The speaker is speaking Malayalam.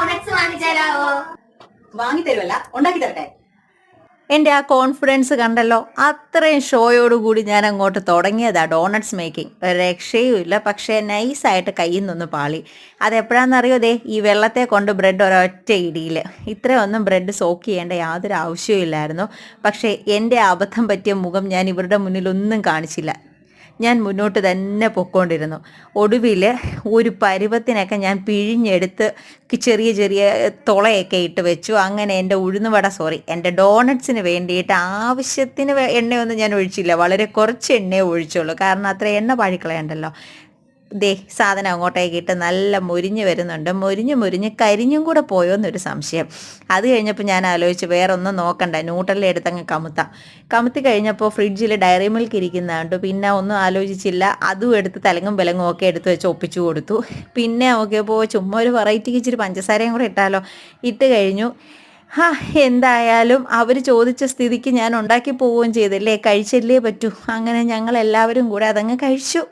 ഡോണറ്റ്സ് വാങ്ങിത്തരാവോ? വാങ്ങി തരുമല്ല, ഉണ്ടാക്കി തരട്ടെ. എൻ്റെ ആ കോൺഫിഡൻസ് കണ്ടല്ലോ, അത്രയും ഷോയോടുകൂടി ഞാൻ അങ്ങോട്ട് തുടങ്ങിയതാ ഡോണറ്റ്സ് മേക്കിംഗ്. ഒരു രക്ഷയുമില്ല. പക്ഷേ നൈസായിട്ട് കയ്യിൽ നിന്നൊന്ന് പാളി. അതെപ്പോഴാണെന്നറിയോ? ദേ ഈ വെള്ളത്തെ കൊണ്ട് ബ്രെഡ് ഒരൊറ്റ ഇടിയിൽ. ഇത്രയൊന്നും ബ്രെഡ് സോക്ക് ചെയ്യേണ്ട യാതൊരു ആവശ്യവും ഇല്ലായിരുന്നു. പക്ഷേ എൻ്റെ അബദ്ധം പറ്റിയ മുഖം ഞാൻ ഇവരുടെ മുന്നിലൊന്നും കാണിച്ചില്ല. ഞാൻ മുന്നോട്ട് തന്നെ പൊയ്ക്കൊണ്ടിരുന്നു. ഒടുവിൽ ഒരു പരുവത്തിനൊക്കെ ഞാൻ പിഴിഞ്ഞെടുത്ത് ചെറിയ ചെറിയ തുളയൊക്കെ ഇട്ട് വെച്ചു. അങ്ങനെ എൻ്റെ എൻ്റെ ഡോണറ്റ്സിന് വേണ്ടിയിട്ട് ആവശ്യത്തിന് എണ്ണയൊന്നും ഞാൻ ഒഴിച്ചില്ല. വളരെ കുറച്ച് എണ്ണയെ ഒഴിച്ചുള്ളൂ. കാരണം അത്ര എണ്ണ പാഴിക്കളയണ്ടല്ലോ. ദേ സാധനം അങ്ങോട്ടേക്ക് ഇട്ട് നല്ല മൊരിഞ്ഞ് വരുന്നുണ്ട്. മൊരിഞ്ഞ് കരിഞ്ഞും കൂടെ പോയോ എന്നൊരു സംശയം. അത് കഴിഞ്ഞപ്പോൾ ഞാൻ ആലോചിച്ച് വേറെ ഒന്നും നോക്കണ്ട, ന്യൂട്രലിൽ എടുത്തങ്ങ് കമുത്തി കഴിഞ്ഞപ്പോൾ ഫ്രിഡ്ജിൽ ഡയറി മിൽക്ക് ഇരിക്കുന്നുണ്ട്. പിന്നെ ഒന്നും ആലോചിച്ചില്ല, അതും എടുത്ത് തലങ്ങും വിലങ്ങും ഒക്കെ എടുത്ത് വെച്ച് ഒപ്പിച്ചു കൊടുത്തു. പിന്നെ നോക്കിയപ്പോൾ ചുമ്മാ ഒരു വെറൈറ്റിക്ക് ഇച്ചിരി പഞ്ചസാരയും കൂടെ ഇട്ടാലോ, ഇട്ട് കഴിഞ്ഞു. എന്തായാലും അവർ ചോദിച്ച സ്ഥിതിക്ക് ഞാൻ ഉണ്ടാക്കി പോവുകയും ചെയ്തില്ലേ, കഴിച്ചല്ലേ പറ്റൂ. അങ്ങനെ ഞങ്ങൾ എല്ലാവരും കൂടെ അതങ്ങ് കഴിച്ചു.